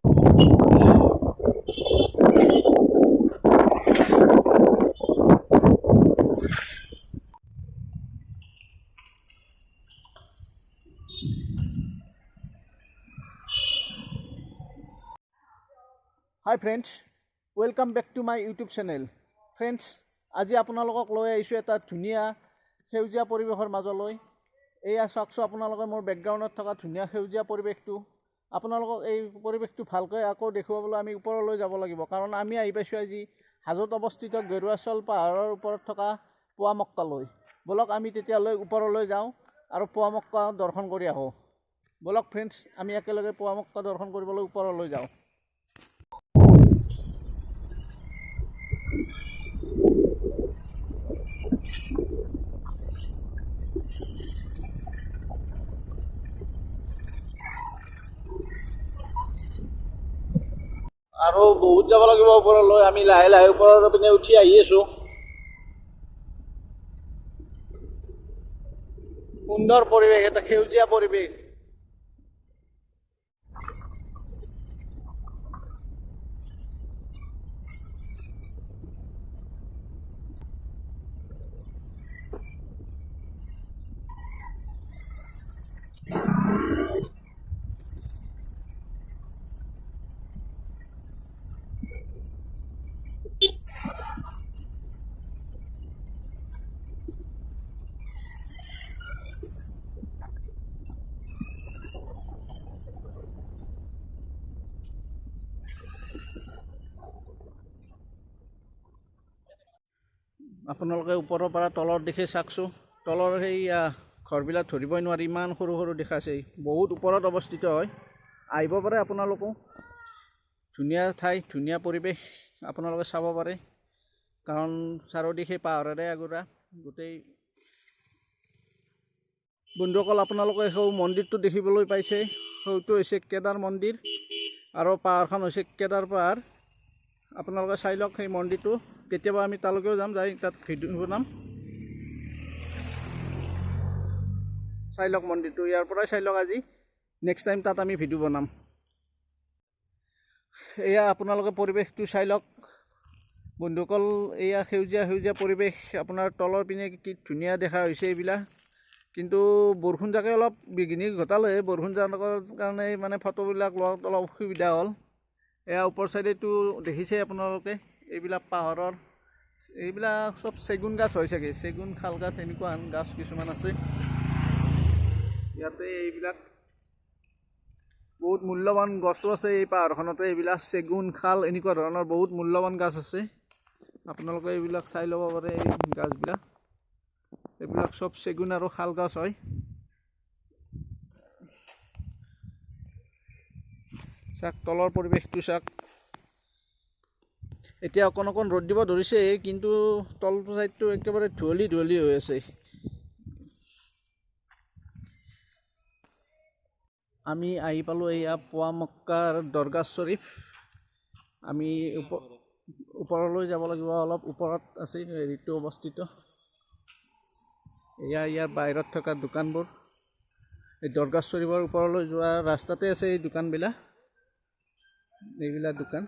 High friends, welcome back to my YouTube channel. Friends, আজি আপোনালোকক লৈ আহিছোঁ এটা ধুনীয়া সেউজীয়া পৰিৱেশৰ মাজলৈ। এয়া চাওকচোন আপোনালোকে মোৰ বেকগ্ৰাউণ্ডত থকা ধুনীয়া সেউজীয়া পৰিৱেশটো। আপোনালোকক এই পৰিৱেশটো ভালকৈ আকৌ দেখুৱাবলৈ আমি ওপৰলৈ যাব লাগিব, কাৰণ আমি আহি পাইছোঁ আজি হাজোত অৱস্থিত গেৰুৱাচল পাহাৰৰ ওপৰত থকা পোৱামক্কালৈ। ব'লক আমি তেতিয়ালৈ ওপৰলৈ যাওঁ আৰু পোৱামক্কা দৰ্শন কৰি আহোঁ। ব'লক ফ্ৰেণ্ডছ, আমি একেলগে পোৱামক্কা দৰ্শন কৰিবলৈ ওপৰলৈ যাওঁ। আৰু বহুত যাব লাগিব ওপৰলৈ। আমি লাহে লাহে ওপৰৰ পিনে উঠি আহি আছোঁ। সুন্দৰ পৰিৱেশ, এটা সেউজীয়া পৰিৱেশ। আপোনালোকে ওপৰৰ পৰা তলৰ দিশে চাওকচোন। তলৰ সেই ঘৰবিলাক ধৰিবই নোৱাৰি, ইমান সৰু সৰু দেখাইছে। বহুত ওপৰত অৱস্থিত হয়। আহিব পাৰে আপোনালোকো। ধুনীয়া ঠাই, ধুনীয়া পৰিৱেশ আপোনালোকে চাব পাৰে, কাৰণ চাৰিওদিশে পাহাৰেৰে আগুৰা গোটেই। বন্ধুসকল, আপোনালোকে সেই মন্দিৰটো দেখিবলৈ পাইছে, সেইটো হৈছে কেদাৰ মন্দিৰ আৰু পাহাৰখন হৈছে কেদাৰ পাহাৰ। আপোনালোকে চাই লওক সেই মন্দিৰটো। কেতিয়াবা আমি তালৈকেও যাম, যাই তাত ভিডিঅ' বনাম। চাই লওক মন্দিৰটো, ইয়াৰ পৰাই চাই লওক। আজি নেক্সট টাইম তাত আমি ভিডিঅ' বনাম। এয়া আপোনালোকে পৰিৱেশটো চাই লওক বন্ধুসকল। এয়া সেউজীয়া সেউজীয়া পৰিৱেশ। আপোনাৰ তলৰ পিনে কি ধুনীয়া দেখা হৈছে এইবিলাক। কিন্তু বৰষুণ জাকে অলপ বিঘিনি ঘটালে। বৰষুণ জাকৰ কাৰণে মানে ফটোবিলাক লোৱাত অলপ অসুবিধা হ'ল। এয়া ওপৰ চাইডেটো দেখিছে আপোনালোকে, এইবিলাক পাহাৰৰ, এইবিলাক চব চেগুন গাছ হয় চাগে, চেগুন, শাল গাছ, এনেকুৱা গাছ কিছুমান আছে ইয়াতে। এইবিলাক বহুত মূল্যৱান গছো আছে এই পাহাৰখনতে। এইবিলাক চেগুন, শাল, এনেকুৱা ধৰণৰ বহুত মূল্যৱান গাছ আছে। আপোনালোকে এইবিলাক চাই ল'ব পাৰে। এই গাছবিলাক, এইবিলাক চব চেগুন আৰু শাল গাছ হয়। চাওক তলৰ পৰিৱেশটো চাওক। এতিয়া অকণ অকণ ৰ'দ দিব ধৰিছে, কিন্তু তলটো ছাইডটো একেবাৰে ধুঁৱলি ধুঁৱলি হৈ আছে। আমি আহি পালোঁ এয়া পোৱামক্কাৰ দৰগাহ শ্বৰীফ। আমি ওপৰলৈ যাব লাগিব, অলপ ওপৰত আছে হেৰিটো অৱস্থিত। এয়া ইয়াৰ বাহিৰত থকা দোকানবোৰ। এই দৰগাহ শ্বৰীফৰ ওপৰলৈ যোৱা ৰাস্তাতে আছে এই দোকানবিলাক, এইবিলাক দোকান।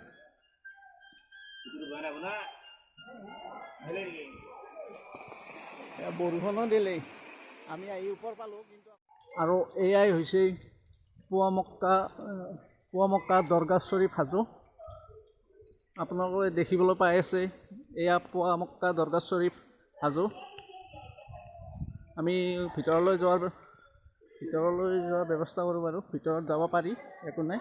বৰষুণো দিলেই, আমি আহি ওপৰ পালোঁ। কিন্তু আৰু এয়াই হৈছে পোৱামক্কা দৰগাহ শ্বৰীফ হাজো। আপোনালোকে দেখিবলৈ পাই আছে, এয়া পোৱামক্কা দৰগাহ শ্বৰীফ হাজো। আমি ভিতৰলৈ যোৱাৰ ব্যৱস্থা কৰোঁ বাৰু। ভিতৰত যাব পাৰি, একো নাই।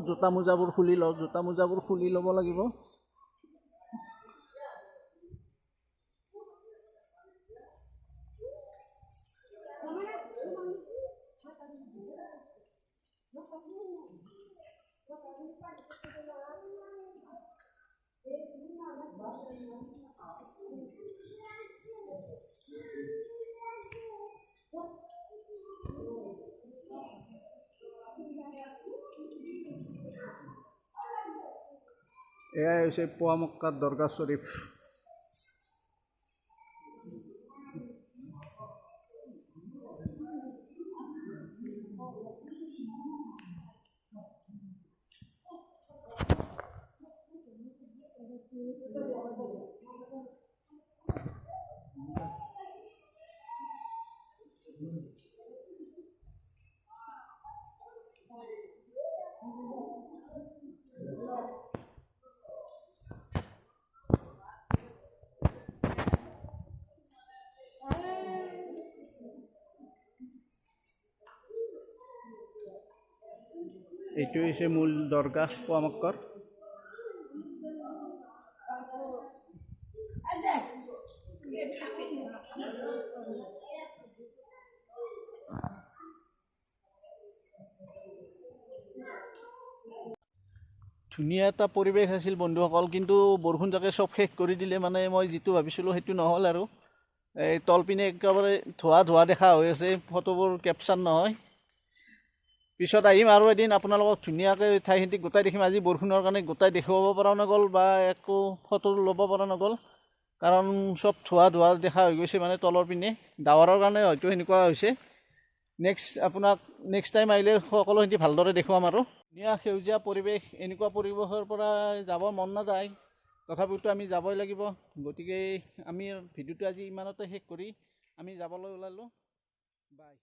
জোতা মোজাবোৰ খুলি লওক, জোতা মোজাবোৰ খুলি ল'ব লাগিব। এয়াই হৈছে পোৱামক্কা দৰগাহ শ্বৰীফ। এইটো হৈছে মূল দৰগাহ পোৱা মক্কৰ। ধুনীয়া এটা পৰিৱেশ আছিল বন্ধুসকল, কিন্তু বৰষুণ যাকে চব শেষ কৰি দিলে। মানে মই যিটো ভাবিছিলোঁ সেইটো নহ'ল আৰু। এই তলপিনে একেবাৰে ধোঁৱা দেখা হৈ আছে, ফটোবোৰ কেপচাৰ নহয়। পিছত আহিম আৰু এদিন আপোনালোকক ধুনীয়াকৈ ঠাইখিনি গোটাই দেখিম। আজি বৰষুণৰ কাৰণে গোটাই দেখুৱাব পৰা নগ'ল বা একো ফটো ল'ব পৰা নগ'ল, কাৰণ চব ধোঁৱা দেখা হৈ গৈছে। মানে তলৰ পিনে ডাৱৰৰ কাৰণে হয়তো সেনেকুৱা হৈছে। নেক্সট টাইম আহিলে সকলোখিনি ভালদৰে দেখুৱাম আৰু। ধুনীয়া সেউজীয়া পৰিৱেশ, এনেকুৱা পৰিৱেশৰ পৰা যাব মন নাযায়, তথাপিতো আমি যাবই লাগিব। গতিকে আমি ভিডিঅ'টো আজি ইমানতে শেষ কৰি আমি যাবলৈ ওলালোঁ। বাই।